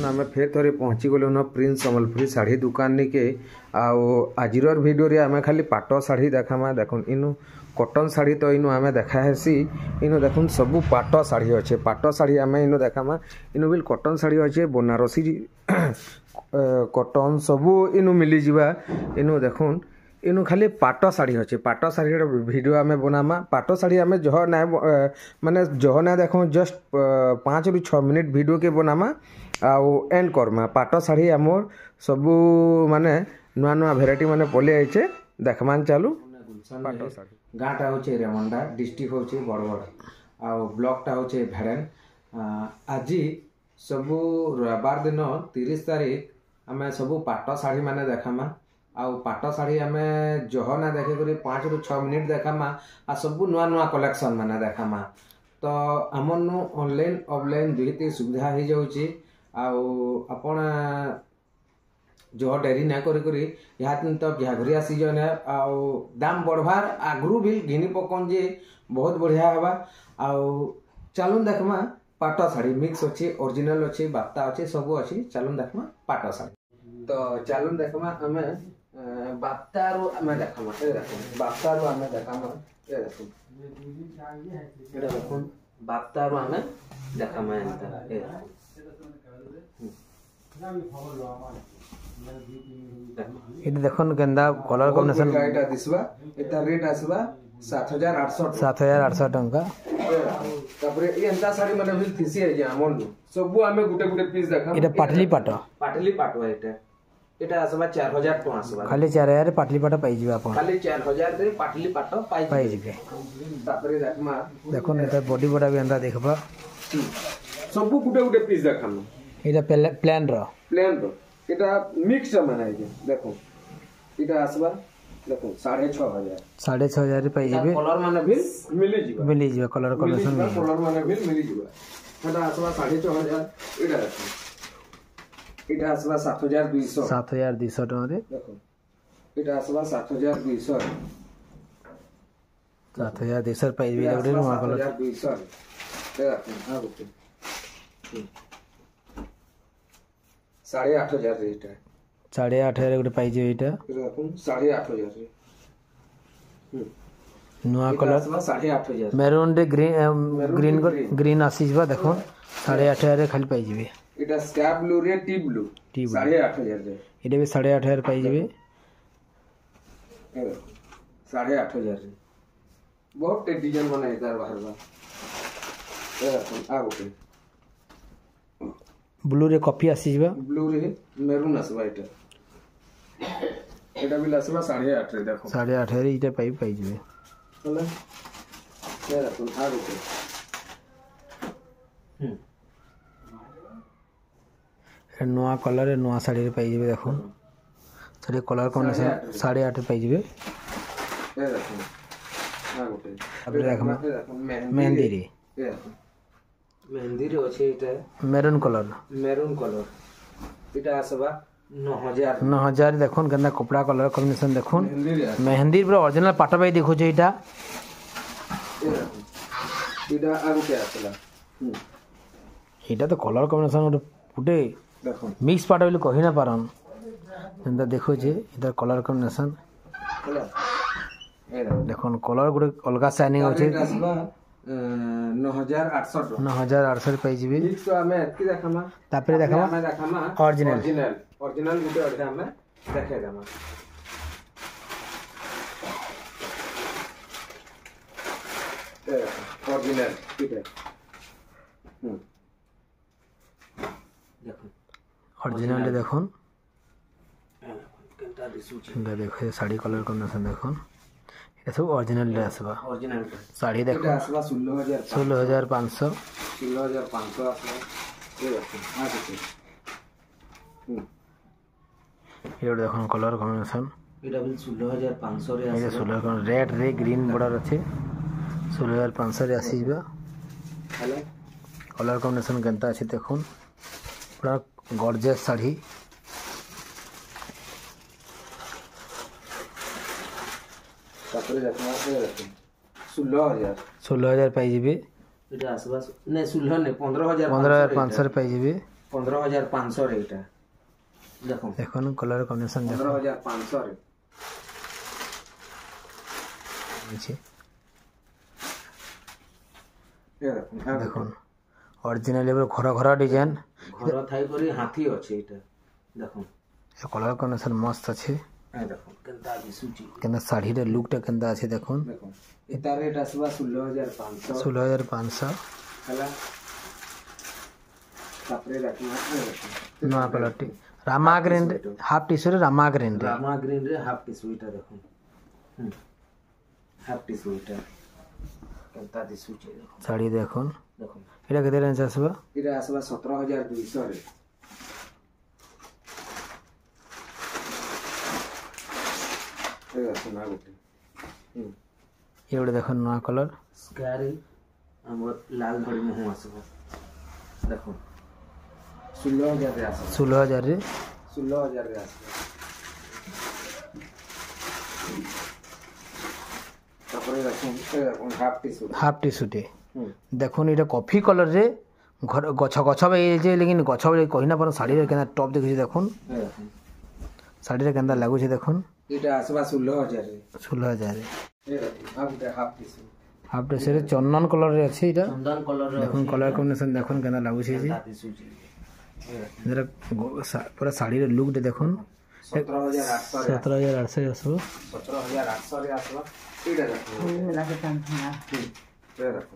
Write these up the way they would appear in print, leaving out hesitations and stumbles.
आम फेर थे पहुँची गलु न प्रिंस सम्बलपुरी शाढ़ी दुकान निके आजिर भिडियो आम खाली पाट शाढ़ी देखामा देखुन इनु कटन शाढ़ी तो इनु आम देखा हेसी इनु देखुन सबू पाट शाढ़ी अच्छे पाट शाढ़ी आम इनु देखामा इनु बिल कटन शाढ़ी अच्छे बनारसी कटन सबू इनु मिली जावा इनु देखुन इनु खाली पाट शाढ़ी अच्छे पाट शाढ़ी वीडियो आम बनामा पाट शाढ़ी आम जह ना माने जह ना देख जस्ट 5 ରୁ 6 मिनिट वीडियो के बनामा आउ एंड करमा पाट शाढ़ी आमर सबू माने नुआ नुआ भेराइटी माने पले आइचे देखमान चालू पाट शाढ़ी गाँटा होचे रेमंडा डिस्ट्रिक्ट होचे बड़गड़ आउ ब्लॉकटा होचे भेड़ेन आज सबू रविवार दिन 30 तारीख आम सबू पाट शाढ़ी माने देखामा आउ पाट शाढ़ी आम जह ना देखे कर 5 ରୁ 6 मिनिट देखामा आ सबू नुआ नुआ कलेक्शन माने देखामा तो आमर नु ऑनलाइन ऑफलाइन दुईटी सुविधा हो जाउची आउ आपण जो डेरी ना करी करी यहाँ तो घाघरिया सीजन है आउ दाम बढ़वार आगरू भी घिनी पकन जे बहुत बढ़िया हवा आउ चलून देखमा पाट शाढ़ी मिक्स अच्छी ओरिजिनल अच्छी बात्ता अच्छी सब अच्छी चलून देखमा पाट शाढ़ी तो चलून देखमा आम बात्तारू आम देखमा बात्तारू आम देखामा देखुन बात्तारू आम देखामा इधर देखो केंदा कलर कॉम्बिनेशन एटा दिसबा एटा रेट आसबा 7800 टंका तापरे एंता साड़ी माने बिल थिसी है जे हमन सबु आमे गुटे गुटे पीस देखा एटा पाटली पाटवा एटा आसबा 4000 टका आसबा खाली 4000 पाटली पाट पाई जिबा अपन खाली 4000 दे पाटली पाट पाई जिबे तापरे देखमा देखो एटा बॉडी बड़ा भी एंदा देखबा सबु गुटे गुटे पीस देखाम एटा प्लान रो एटा मिक्स माने देखो एटा आसबा देखो 6500 रे पाई जिबे कलर माने भी मिली जिबा कलर कॉम्बिनेशन कलर माने भी मिली जिबा एटा आसबा 6500 एटा देखो एटा आसबा 7200 टका रे देखो एटा आसबा 7200 पाई जिबे एटा नुवा कलर 7200 देखो आ गुटे 8500 रेट है 8500 गोटे पाई जिबे एटा देखो 8500 रे नुआ कलर 8500 मेरून रे ग्रीन आसी जिबा देखो 8500 रे खाली पाई जिबे एटा स्काई ब्लू रे टी ब्लू 8500 रे एटा भी 8500 पाई जिबे 8500 रे बहुत डिजाइन बना इधर बाहर बा आ ओके ब्लू रे कॉफी आसी जिबा ब्लू रे मेरून आसबा एटा भी आसबा 8.5 रे देखो 8.5 रे इटा पाई जिबे होला ये देखो आ ओके नुआ कलर नुआ साड़ी रे पाई जिबे देखो साड़ी कलर कॉम्बिनेशन 8.5 पाई जिबे ये देखो आ ओके अब देखमा मेहंदी रे मेहंदी रे अछि एटा मेरून कलर एटा आसबा 9000 देखुन केंदा कपड़ा कलर कॉम्बिनेशन देखुन मेहंदी पूरा ओरिजिनल पाट पाई देखो जे एटा आगु के आसला एटा तो कलर कॉम्बिनेशन पुटे देखो मिक्स पाट बोली कहि ना पारन केंदा देखो जे एटा कलर कॉम्बिनेशन देखुन कलर गुटे अलगा शाइनिंग होचे 9800 पाई जिबे मिक्स तो हमें एतकी देखामा तापरे देखामा ओरिजिनल गुटे अडे हमें देखे देमा ओरिजिनल ठीक देखो ओरिजिनल देखुन केटा दिसुची देखो साड़ी कलर कॉम्बिनेशन देखुन ये सब ओरिजिनल ड्रेस बा ओरिजिनल साड़ी देखो एटा आसबा 16500 आसबा ये देखो आ देखो ये देखो कलर कॉम्बिनेशन एटा भी 16500 रे ये 16 कलर रेड रे ग्रीन बॉर्डर अछि 16500 रे आसी बा हेलो कलर कॉम्बिनेशन केनता अछि देखुन पूरा गॉर्जियस साड़ी तापरे देखमा से 16000 पाई जिबे एटा आसबा ने 16 ने 15500 पाई जिबे 15,500 रे एटा देखो देखो कलर कॉम्बिनेशन देखो 15,500 रे ଅଛି ये देखो देखो ओरिजिनल घर घर डिजाइन घर थाई करी हाथी अछि एटा देखो ये कलर कॉम्बिनेशन मस्त अछि ए देखो केनता दिसुची केना साड़ी रे लुक टा केनता अछि देखो देखो एता रेट आसबा 16,500 16,500 हला तापरे रखना नवा colour T Rama green half T shirt Rama green रे हाफ टी शर्ट देखो हाफ टी शर्ट केनता दिसुची साड़ी देखो देखो एटा केते रेंज आसबा एटा आसबा 17,200 रे ए देखो ना गोटे ये गोटे देखो नवा कलर स्काई हमर लाल बड़ी मुह आसबा देखो 16,000 रे आसबा 16,000 रे 16,000 रे आसबा तापरे देखो हाफ टी शर्ट देखो एटा कॉफी कलर रे घर गछ गछ जे लेकिन गछ कहिना पर साड़ी रे केना टॉप देखि देखो साड़ी रे केनता लागु छे देखो एटा आसबा 16,000 रे 16,000 रे ए देखो half T shirt half T shirt चंदन कलर रे अछि एटा चंदन कलर रे देखो कलर कॉम्बिनेशन देखो केना लागु छे जे जरा पूरा साड़ी रे लुक दे देखो 17,800 रे 17,800 आसबो 17,800 रे आसबा एटा देखो लागे तांथना ए देखो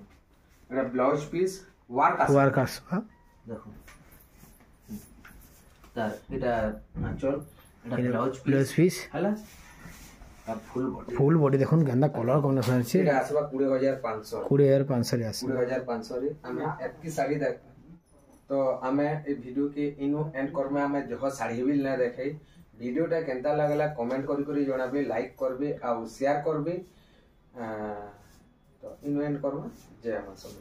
एटा ब्लाउज पीस वर्क आसबा देखो तार एटा आंचल एटा ब्लाउज पीस हला और फुल बॉडी देखो केनता कलर कॉम्बिनेशन अछि एटा आसबा 20,500 20,500 रे आसबा 20,500 रे हमें एतकी साड़ी देख तो हमें ए वीडियो के इनो एंड करमे हमें जो साड़ी भी ना देखे वीडियोटा केनता लागला कमेंट करी जणाबे लाइक करबे आ शेयर करबे तो इनो एंड करबे जय मां सब।